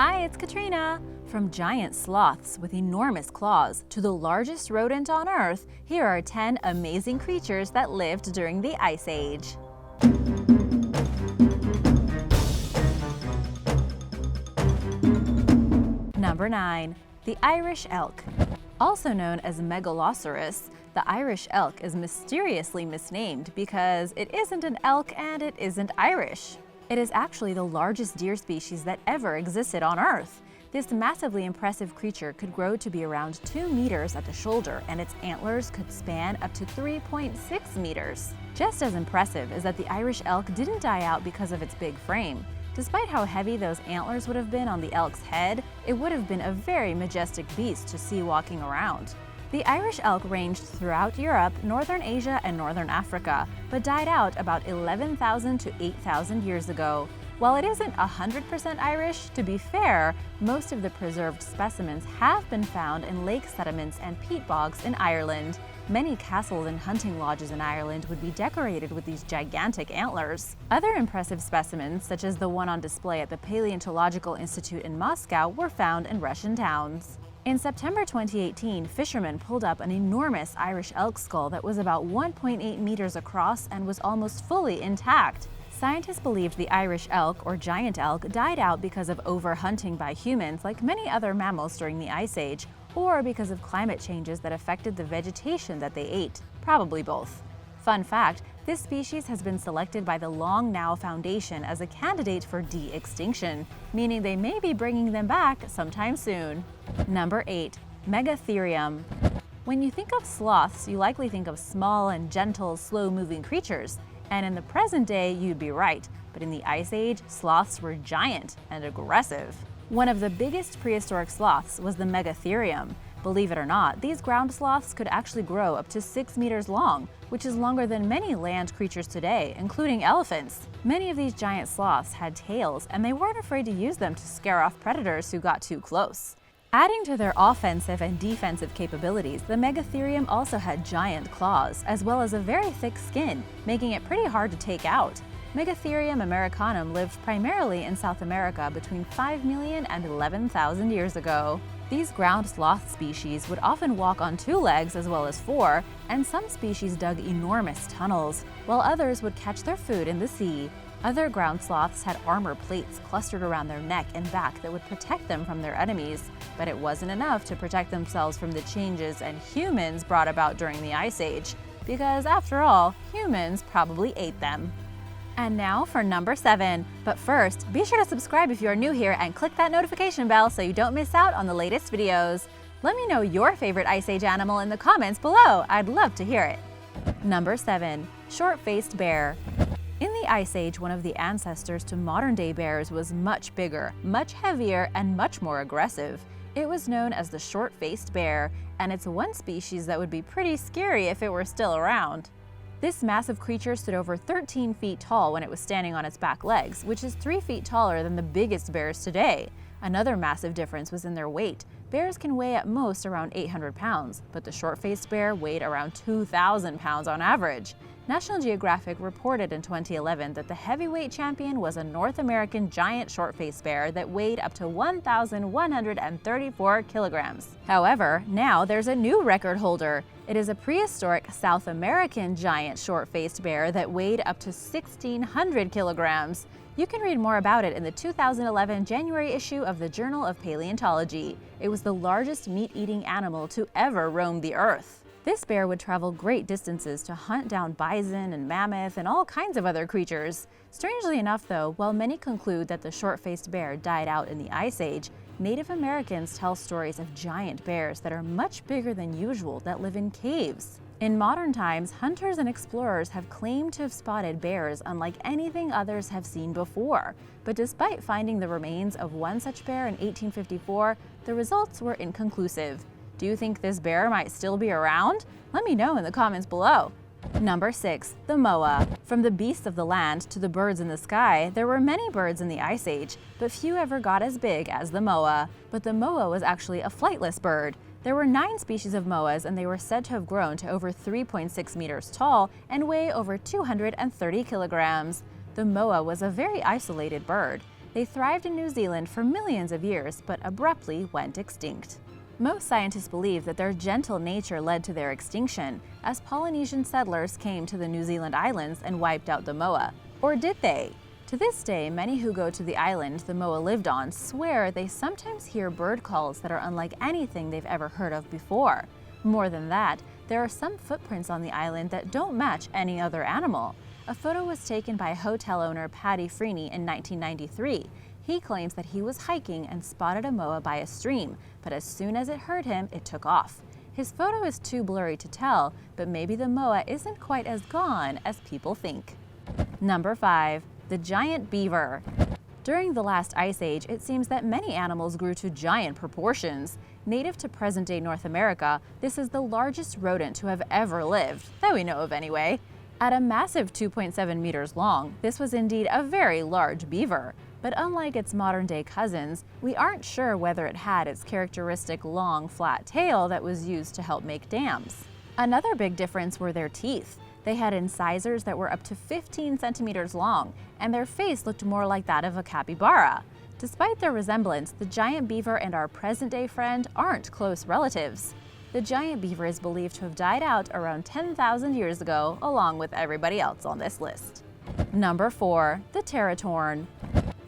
Hi, it's Katrina! From giant sloths with enormous claws to the largest rodent on Earth, here are 10 amazing creatures that lived during the Ice Age. Number 9. The Irish Elk. Also known as Megaloceros, the Irish elk is mysteriously misnamed because it isn't an elk and it isn't Irish. It is actually the largest deer species that ever existed on Earth. This massively impressive creature could grow to be around 2 meters at the shoulder, and its antlers could span up to 3.6 meters. Just as impressive is that the Irish elk didn't die out because of its big frame. Despite how heavy those antlers would have been on the elk's head, it would have been a very majestic beast to see walking around. The Irish elk ranged throughout Europe, northern Asia, and northern Africa, but died out about 11,000 to 8,000 years ago. While it isn't 100% Irish, to be fair, most of the preserved specimens have been found in lake sediments and peat bogs in Ireland. Many castles and hunting lodges in Ireland would be decorated with these gigantic antlers. Other impressive specimens, such as the one on display at the Paleontological Institute in Moscow, were found in Russian towns. In September 2018, fishermen pulled up an enormous Irish elk skull that was about 1.8 meters across and was almost fully intact. Scientists believed the Irish elk, or giant elk, died out because of overhunting by humans like many other mammals during the Ice Age, or because of climate changes that affected the vegetation that they ate. Probably both. Fun fact, this species has been selected by the Long Now Foundation as a candidate for de-extinction, meaning they may be bringing them back sometime soon. Number 8. Megatherium. When you think of sloths, you likely think of small and gentle, slow-moving creatures. And in the present day, you'd be right, but in the Ice Age, sloths were giant and aggressive. One of the biggest prehistoric sloths was the Megatherium. Believe it or not, these ground sloths could actually grow up to 6 meters long, which is longer than many land creatures today, including elephants. Many of these giant sloths had tails, and they weren't afraid to use them to scare off predators who got too close. Adding to their offensive and defensive capabilities, the Megatherium also had giant claws, as well as a very thick skin, making it pretty hard to take out. Megatherium americanum lived primarily in South America between 5 million and 11,000 years ago. These ground sloth species would often walk on 2 legs as well as 4, and some species dug enormous tunnels, while others would catch their food in the sea. Other ground sloths had armor plates clustered around their neck and back that would protect them from their enemies, but it wasn't enough to protect themselves from the changes and humans brought about during the Ice Age, because after all, humans probably ate them. And now for number 7. But first, be sure to subscribe if you are new here and click that notification bell so you don't miss out on the latest videos. Let me know your favorite Ice Age animal in the comments below. I'd love to hear it. Number 7. Short-faced bear. In the Ice Age, one of the ancestors to modern-day bears was much bigger, much heavier, and much more aggressive. It was known as the short-faced bear, and it's one species that would be pretty scary if it were still around. This massive creature stood over 13 feet tall when it was standing on its back legs, which is 3 feet taller than the biggest bears today. Another massive difference was in their weight. Bears can weigh at most around 800 pounds, but the short-faced bear weighed around 2,000 pounds on average. National Geographic reported in 2011 that the heavyweight champion was a North American giant short-faced bear that weighed up to 1,134 kilograms. However, now there's a new record holder. It is a prehistoric South American giant short-faced bear that weighed up to 1,600 kilograms. You can read more about it in the 2011 January issue of the Journal of Paleontology. It was the largest meat-eating animal to ever roam the Earth. This bear would travel great distances to hunt down bison and mammoth and all kinds of other creatures. Strangely enough, though, while many conclude that the short-faced bear died out in the Ice Age, Native Americans tell stories of giant bears that are much bigger than usual that live in caves. In modern times, hunters and explorers have claimed to have spotted bears unlike anything others have seen before. But despite finding the remains of one such bear in 1854, the results were inconclusive. Do you think this bear might still be around? Let me know in the comments below. Number 6. The moa. From the beasts of the land to the birds in the sky, there were many birds in the Ice Age, but few ever got as big as the moa. But the moa was actually a flightless bird. There were 9 species of moas, and they were said to have grown to over 3.6 meters tall and weigh over 230 kilograms. The moa was a very isolated bird. They thrived in New Zealand for millions of years, but abruptly went extinct. Most scientists believe that their gentle nature led to their extinction, as Polynesian settlers came to the New Zealand islands and wiped out the moa. Or did they? To this day, many who go to the island the moa lived on swear they sometimes hear bird calls that are unlike anything they've ever heard of before. More than that, there are some footprints on the island that don't match any other animal. A photo was taken by hotel owner Paddy Freeney in 1993. He claims that he was hiking and spotted a moa by a stream, but as soon as it heard him, it took off. His photo is too blurry to tell, but maybe the moa isn't quite as gone as people think. Number 5. The giant beaver. During the last ice age, it seems that many animals grew to giant proportions. Native to present-day North America, this is the largest rodent to have ever lived, that we know of anyway. At a massive 2.7 meters long, this was indeed a very large beaver. But unlike its modern-day cousins, we aren't sure whether it had its characteristic long, flat tail that was used to help make dams. Another big difference were their teeth. They had incisors that were up to 15 centimeters long, and their face looked more like that of a capybara. Despite their resemblance, the giant beaver and our present-day friend aren't close relatives. The giant beaver is believed to have died out around 10,000 years ago, along with everybody else on this list. Number 4. The Teratorn.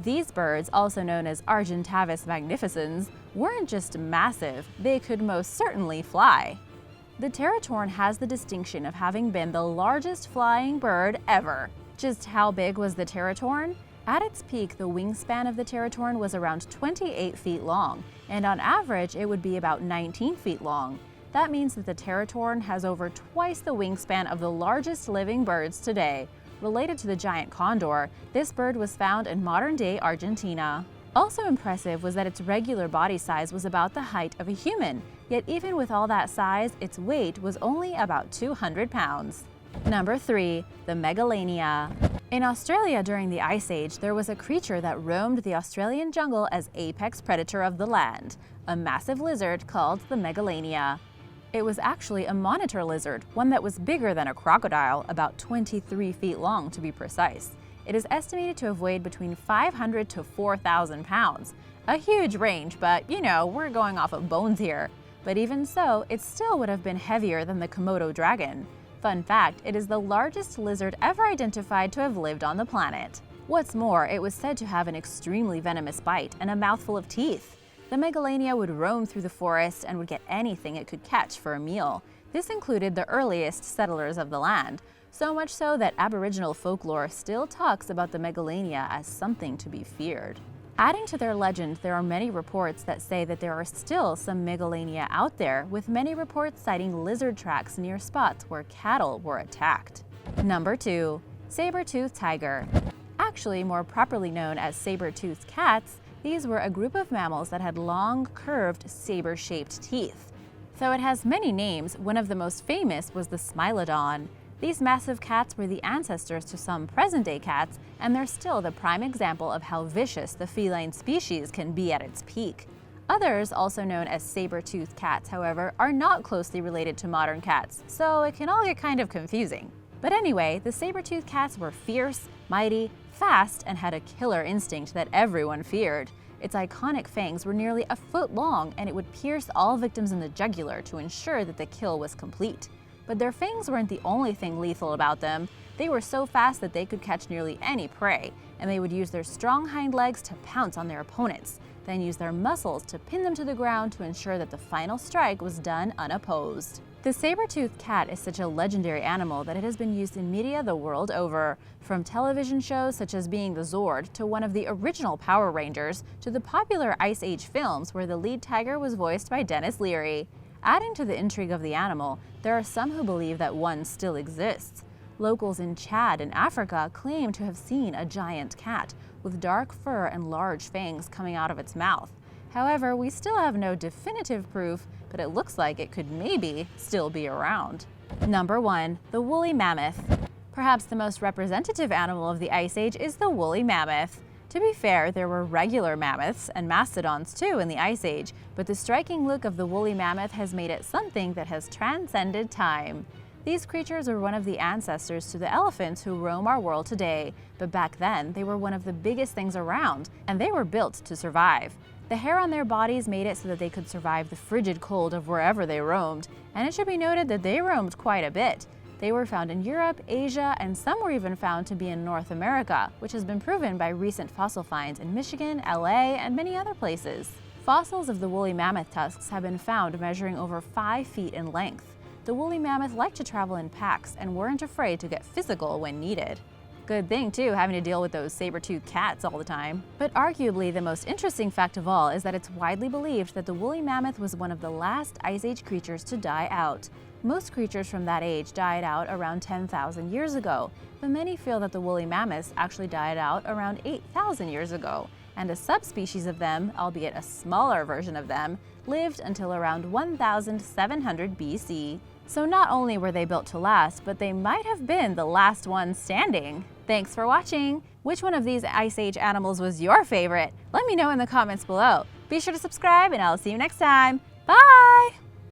These birds, also known as Argentavis magnificens, weren't just massive, they could most certainly fly. The Teratorn has the distinction of having been the largest flying bird ever. Just how big was the Teratorn? At its peak, the wingspan of the Teratorn was around 28 feet long, and on average it would be about 19 feet long. That means that the Teratorn has over twice the wingspan of the largest living birds today. Related to the giant condor, this bird was found in modern-day Argentina. Also impressive was that its regular body size was about the height of a human, yet even with all that size, its weight was only about 200 pounds. Number 3. The Megalania. In Australia during the Ice Age, there was a creature that roamed the Australian jungle as apex predator of the land, a massive lizard called the Megalania. It was actually a monitor lizard, one that was bigger than a crocodile, about 23 feet long to be precise. It is estimated to have weighed between 500 to 4,000 pounds. A huge range, but we're going off of bones here. But even so, it still would have been heavier than the Komodo dragon. Fun fact, it is the largest lizard ever identified to have lived on the planet. What's more, it was said to have an extremely venomous bite and a mouthful of teeth. The Megalania would roam through the forest and would get anything it could catch for a meal. This included the earliest settlers of the land, so much so that Aboriginal folklore still talks about the Megalania as something to be feared. Adding to their legend, there are many reports that say that there are still some Megalania out there, with many reports citing lizard tracks near spots where cattle were attacked. Number 2. Saber-toothed tiger. Actually, more properly known as saber-toothed cats, these were a group of mammals that had long, curved, saber-shaped teeth. Though it has many names, one of the most famous was the Smilodon. These massive cats were the ancestors to some present-day cats, and they're still the prime example of how vicious the feline species can be at its peak. Others, also known as saber-toothed cats, however, are not closely related to modern cats, so it can all get kind of confusing. But anyway, the saber-toothed cats were fierce, mighty, fast, and had a killer instinct that everyone feared. Its iconic fangs were nearly a foot long, and it would pierce all victims in the jugular to ensure that the kill was complete. But their fangs weren't the only thing lethal about them. They were so fast that they could catch nearly any prey, and they would use their strong hind legs to pounce on their opponents, then use their muscles to pin them to the ground to ensure that the final strike was done unopposed. The saber-toothed cat is such a legendary animal that it has been used in media the world over, from television shows such as Being the Zord to one of the original Power Rangers to the popular Ice Age films where the lead tiger was voiced by Dennis Leary. Adding to the intrigue of the animal, there are some who believe that one still exists. Locals in Chad and Africa claim to have seen a giant cat with dark fur and large fangs coming out of its mouth. However, we still have no definitive proof, but it looks like it could maybe still be around. Number 1. The woolly mammoth. Perhaps the most representative animal of the Ice Age is the woolly mammoth. To be fair, there were regular mammoths and mastodons too in the Ice Age, but the striking look of the woolly mammoth has made it something that has transcended time. These creatures were one of the ancestors to the elephants who roam our world today, but back then they were one of the biggest things around, and they were built to survive. The hair on their bodies made it so that they could survive the frigid cold of wherever they roamed, and it should be noted that they roamed quite a bit. They were found in Europe, Asia, and some were even found to be in North America, which has been proven by recent fossil finds in Michigan, LA, and many other places. Fossils of the woolly mammoth tusks have been found measuring over 5 feet in length. The woolly mammoth liked to travel in packs and weren't afraid to get physical when needed. Good thing, too, having to deal with those saber-toothed cats all the time. But arguably the most interesting fact of all is that it's widely believed that the woolly mammoth was one of the last Ice Age creatures to die out. Most creatures from that age died out around 10,000 years ago, but many feel that the woolly mammoths actually died out around 8,000 years ago, and a subspecies of them, albeit a smaller version of them, lived until around 1,700 BC. So not only were they built to last, but they might have been the last ones standing. Thanks for watching! Which one of these Ice Age animals was your favorite? Let me know in the comments below. Be sure to subscribe and I'll see you next time. Bye!